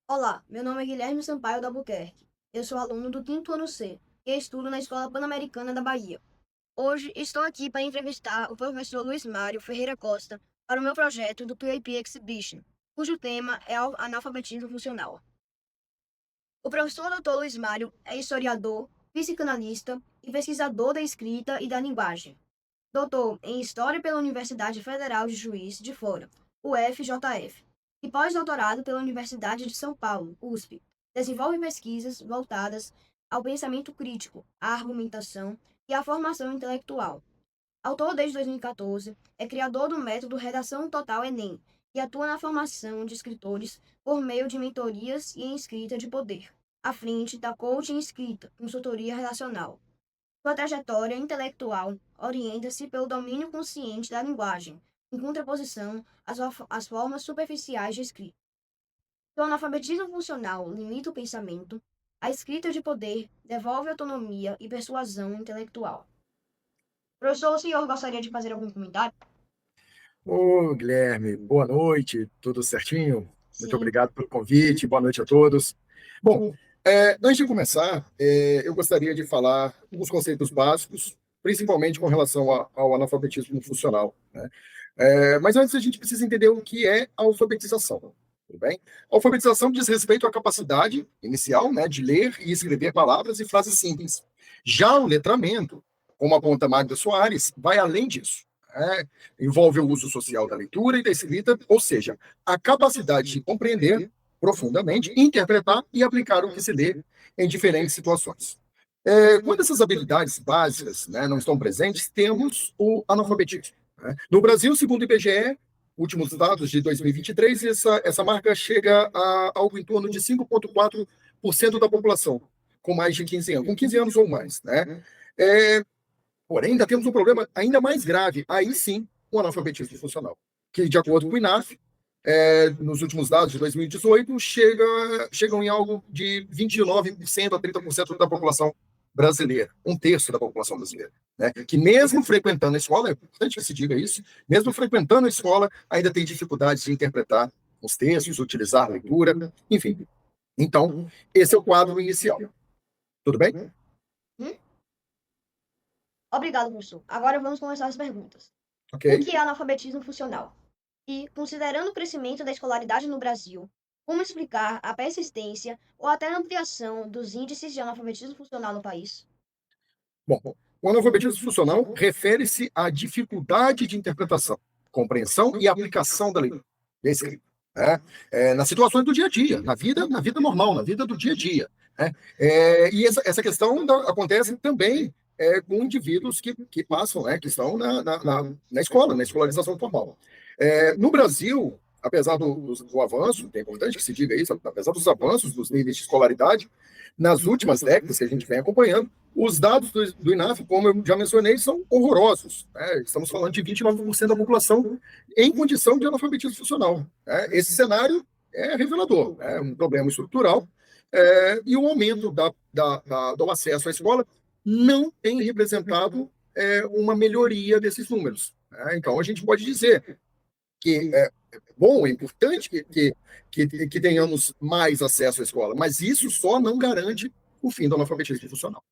Olá, meu nome é Guilherme Sampaio da Albuquerque. Eu sou aluno do quinto ano C e estudo na Escola Pan-Americana da Bahia. Hoje estou aqui para entrevistar o professor Luiz Mário Ferreira Costa para o meu projeto do PAP Exhibition, cujo tema é analfabetismo funcional. O professor Dr. Luiz Mário é historiador, psicanalista e pesquisador da escrita e da linguagem. Doutor em História pela Universidade Federal de Juiz de Fora, UFJF, e pós-doutorado pela Universidade de São Paulo, USP. Desenvolve pesquisas voltadas ao pensamento crítico, à argumentação e à formação intelectual. Autor desde 2014, é criador do método Redação Total Enem e atua na formação de escritores por meio de mentorias e em escrita de poder, à frente da Coaching Escrita, consultoria relacional. Sua trajetória intelectual orienta-se pelo domínio consciente da linguagem, em contraposição às formas superficiais de escrita. Se o analfabetismo funcional limita o pensamento, a escrita de poder devolve autonomia e persuasão intelectual. Professor, o senhor gostaria de fazer algum comentário? Ô, Guilherme, boa noite, tudo certinho? Muito Sim, obrigado pelo convite, boa noite a todos. Bom, antes de começar, eu gostaria de falar alguns conceitos básicos, principalmente com relação ao analfabetismo funcional, né? Mas antes a gente precisa entender o que é a alfabetização, tudo bem? A alfabetização diz respeito à capacidade inicial, né, de ler e escrever palavras e frases simples. Já o letramento, como aponta Magda Soares, vai além disso. né? Envolve o uso social da leitura e da escrita, ou seja, a capacidade de compreender profundamente, interpretar e aplicar o que se lê em diferentes situações. Quando essas habilidades básicas, né, não estão presentes, temos o analfabetismo. Né? No Brasil, segundo o IBGE, últimos dados de 2023, essa marca chega a algo em torno de 5,4% da população, com mais de 15 anos, com 15 anos ou mais. Né? É, Porém, ainda temos um problema ainda mais grave, aí sim, o analfabetismo funcional, que, de acordo com o INAF, nos últimos dados de 2018, chegam em algo de 29% a 30% da população brasileira, um terço da população brasileira, né? Que mesmo frequentando a escola, é importante que se diga isso, mesmo frequentando a escola, ainda tem dificuldades de interpretar os textos, utilizar a leitura, enfim. Então, esse é o quadro inicial. Tudo bem? Hum? Obrigado, professor. Agora vamos começar as perguntas. Ok. O que é analfabetismo funcional? E, considerando o crescimento da escolaridade no Brasil, como explicar a persistência ou até a ampliação dos índices de analfabetismo funcional no país? Bom, o analfabetismo funcional refere-se à dificuldade de interpretação, compreensão e aplicação da leitura e escrita, né? Nas situações do dia a dia, na vida normal, na vida do dia a dia. Né? E essa questão acontece também com indivíduos que passam, né, que estão na escola, na escolarização formal. No Brasil, apesar do avanço, é importante que se diga isso, apesar dos avanços dos níveis de escolaridade, nas últimas décadas que a gente vem acompanhando, os dados do INAF, como eu já mencionei, são horrorosos. Né? Estamos falando de 29% da população em condição de analfabetismo funcional. Né? Esse cenário é revelador, é um problema estrutural, e o aumento do acesso à escola não tem representado uma melhoria desses números. Né? Então, a gente pode dizer que é bom, é importante que tenhamos mais acesso à escola, mas isso só não garante o fim do analfabetismo funcional.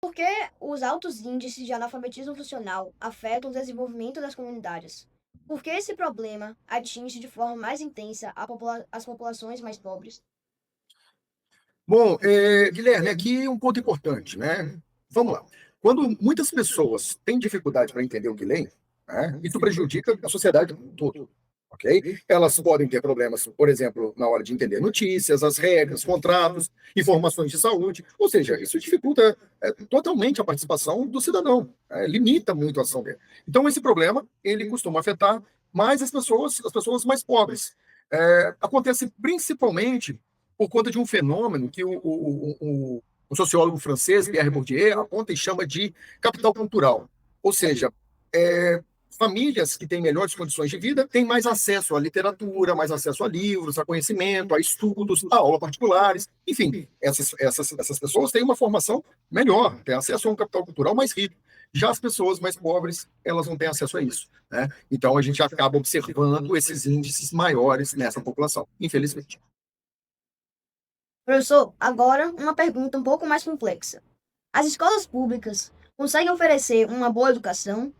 Por que os altos índices de analfabetismo funcional afetam o desenvolvimento das comunidades? Por que esse problema atinge de forma mais intensa as populações mais pobres? Bom, Guilherme, aqui um ponto importante, né? Vamos lá. Quando muitas pessoas têm dificuldade para entender o que leem, né, isso prejudica a sociedade como um todo, ok? Elas podem ter problemas, por exemplo, na hora de entender notícias, as regras, contratos, informações de saúde, ou seja, isso dificulta totalmente a participação do cidadão, limita muito a ação dele. Então, esse problema, ele costuma afetar mais as pessoas mais pobres. Acontece principalmente por conta de um fenômeno que o sociólogo francês, Pierre Bourdieu, aponta e chama de capital cultural. Ou seja, famílias que têm melhores condições de vida têm mais acesso à literatura, mais acesso a livros, a conhecimento, a estudos, a aulas particulares. Enfim, essas pessoas têm uma formação melhor, têm acesso a um capital cultural mais rico. Já as pessoas mais pobres, elas não têm acesso a isso, né? Então, a gente acaba observando esses índices maiores nessa população, infelizmente. Professor, agora uma pergunta um pouco mais complexa. As escolas públicas conseguem oferecer uma boa educação?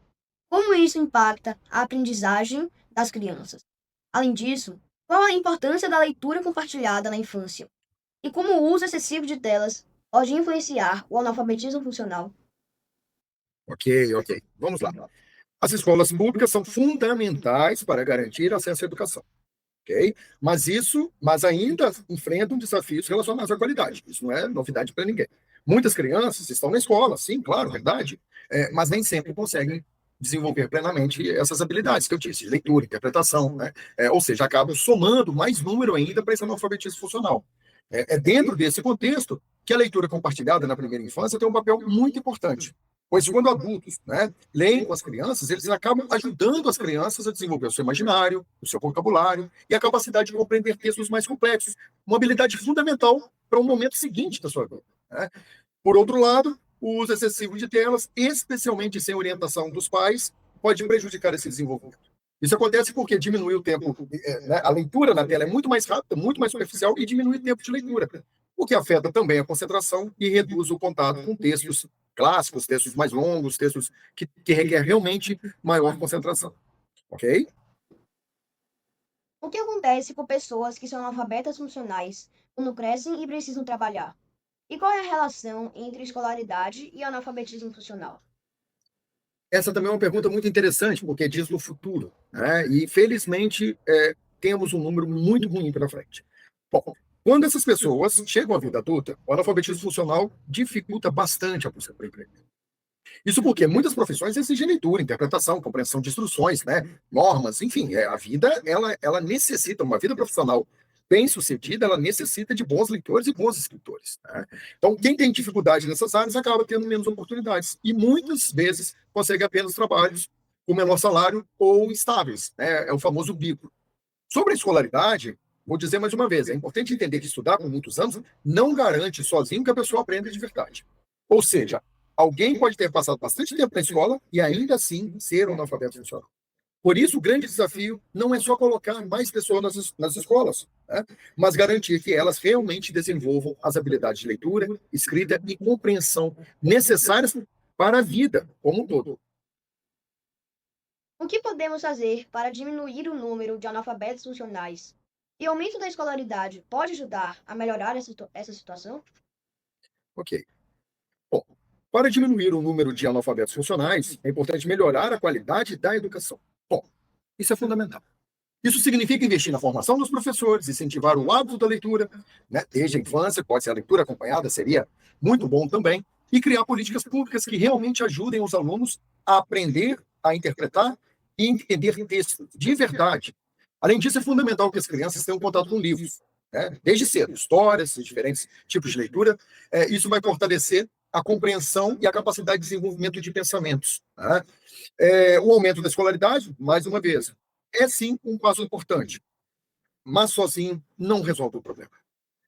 Como isso impacta a aprendizagem das crianças? Além disso, qual a importância da leitura compartilhada na infância? E como o uso excessivo de telas pode influenciar o analfabetismo funcional? Ok, ok. Vamos lá. As escolas públicas são fundamentais para garantir acesso à educação, ok? Mas ainda enfrentam desafios relacionados à qualidade. Isso não é novidade para ninguém. Muitas crianças estão na escola, sim, claro, verdade, mas nem sempre conseguem desenvolver plenamente essas habilidades que eu disse, de leitura, interpretação, né? Ou seja, acabam somando mais número ainda para esse analfabetismo funcional. É dentro desse contexto que a leitura compartilhada na primeira infância tem um papel muito importante. Pois quando adultos, né, leem com as crianças, eles acabam ajudando as crianças a desenvolver o seu imaginário, o seu vocabulário e a capacidade de compreender textos mais complexos, uma habilidade fundamental para o momento seguinte da sua vida, né? Por outro lado, o uso excessivo de telas, especialmente sem orientação dos pais, pode prejudicar esse desenvolvimento. Isso acontece porque diminui o tempo, né, a leitura na tela é muito mais rápida, muito mais superficial e diminui o tempo de leitura, o que afeta também a concentração e reduz o contato com textos clássicos, textos mais longos, textos que requer realmente maior concentração. Ok? O que acontece com pessoas que são analfabetas funcionais quando crescem e precisam trabalhar? E qual é a relação entre escolaridade e analfabetismo funcional? Essa também é uma pergunta muito interessante, porque diz no futuro, né? E, felizmente, temos um número muito ruim pela frente. Bom, quando essas pessoas chegam à vida adulta, o analfabetismo funcional dificulta bastante a busca por emprego. Isso porque muitas profissões exigem leitura, interpretação, compreensão de instruções, né? Normas, enfim, a vida, ela necessita, uma vida profissional bem-sucedida, ela necessita de bons leitores e bons escritores, né? Então, quem tem dificuldade nessas áreas acaba tendo menos oportunidades e muitas vezes consegue apenas trabalhos com menor salário ou estáveis, né? É o famoso bico. Sobre a escolaridade, vou dizer mais uma vez, é importante entender que estudar por muitos anos não garante sozinho que a pessoa aprenda de verdade. Ou seja, alguém pode ter passado bastante tempo na escola e ainda assim ser um analfabeto funcional. Por isso, o grande desafio não é só colocar mais pessoas nas escolas, né? Mas garantir que elas realmente desenvolvam as habilidades de leitura, escrita e compreensão necessárias para a vida como um todo. O que podemos fazer para diminuir o número de analfabetos funcionais? E o aumento da escolaridade pode ajudar a melhorar essa situação? Ok. Bom, para diminuir o número de analfabetos funcionais, é importante melhorar a qualidade da educação. Bom, isso é fundamental. Isso significa investir na formação dos professores, incentivar o hábito da leitura, né, desde a infância, pode ser a leitura acompanhada, seria muito bom também, e criar políticas públicas que realmente ajudem os alunos a aprender, a interpretar e entender texto de verdade. Além disso, é fundamental que as crianças tenham contato com livros, né, desde cedo, histórias, diferentes tipos de leitura. Isso vai fortalecer a compreensão e a capacidade de desenvolvimento de pensamentos, né? O aumento da escolaridade, mais uma vez, é sim um passo importante, mas sozinho não resolve o problema.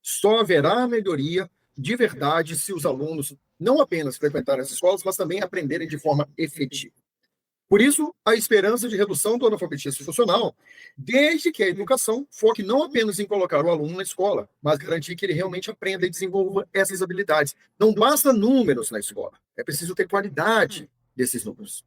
Só haverá melhoria de verdade se os alunos não apenas frequentarem as escolas, mas também aprenderem de forma efetiva. Por isso, a esperança de redução do analfabetismo funcional, desde que a educação foque não apenas em colocar o aluno na escola, mas garantir que ele realmente aprenda e desenvolva essas habilidades. Não basta números na escola, é preciso ter qualidade desses números.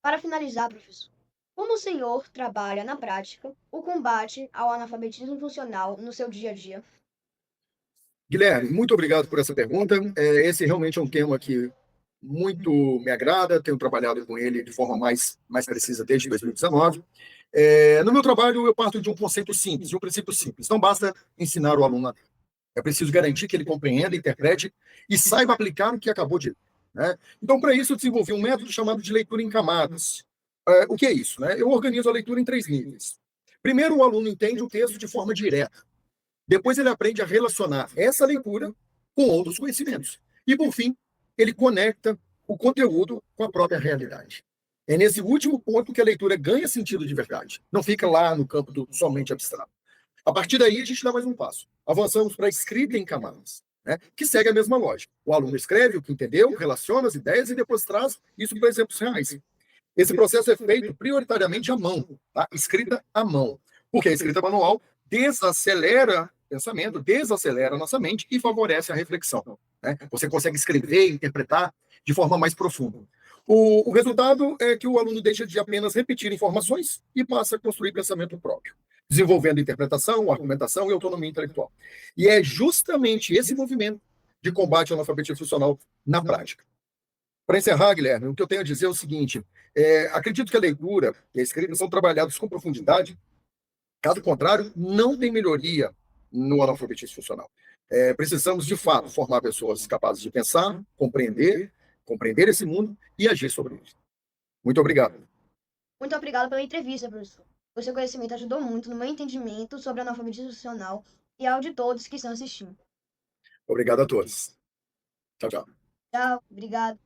Para finalizar, professor, como o senhor trabalha na prática o combate ao analfabetismo funcional no seu dia a dia? Guilherme, muito obrigado por essa pergunta. Esse realmente é um tema que muito me agrada, tenho trabalhado com ele de forma mais precisa desde 2019. No meu trabalho, eu parto de um conceito simples, de um princípio simples. Não basta ensinar o aluno a ler. É preciso garantir que ele compreenda, interprete e saiba aplicar o que acabou de ler, né? Então, para isso, eu desenvolvi um método chamado de leitura em camadas. O que é isso, né? Eu organizo a leitura em 3 níveis. Primeiro, o aluno entende o texto de forma direta. Depois ele aprende a relacionar essa leitura com outros conhecimentos. E, por fim, ele conecta o conteúdo com a própria realidade. É nesse último ponto que a leitura ganha sentido de verdade. Não fica lá no campo do somente abstrato. A partir daí, a gente dá mais um passo. Avançamos para a escrita em camadas. né, que segue a mesma lógica. O aluno escreve o que entendeu, relaciona as ideias e depois traz isso para exemplos reais. Esse processo é feito prioritariamente à mão, tá? Escrita à mão, porque a escrita manual desacelera o pensamento, desacelera a nossa mente e favorece a reflexão, né? Você consegue escrever e interpretar de forma mais profunda. O resultado é que o aluno deixa de apenas repetir informações e passa a construir pensamento próprio, desenvolvendo interpretação, argumentação e autonomia intelectual. E é justamente esse movimento de combate ao analfabetismo funcional na prática. Para encerrar, Guilherme, o que eu tenho a dizer é o seguinte: acredito que a leitura e a escrita são trabalhados com profundidade, caso contrário, não tem melhoria no analfabetismo funcional. Precisamos, de fato, formar pessoas capazes de pensar, compreender esse mundo e agir sobre ele. Muito obrigado. Muito obrigada pela entrevista, professor. O seu conhecimento ajudou muito no meu entendimento sobre analfabetismo funcional e ao de todos que estão assistindo. Obrigado a todos. Tchau, tchau. Tchau, obrigado.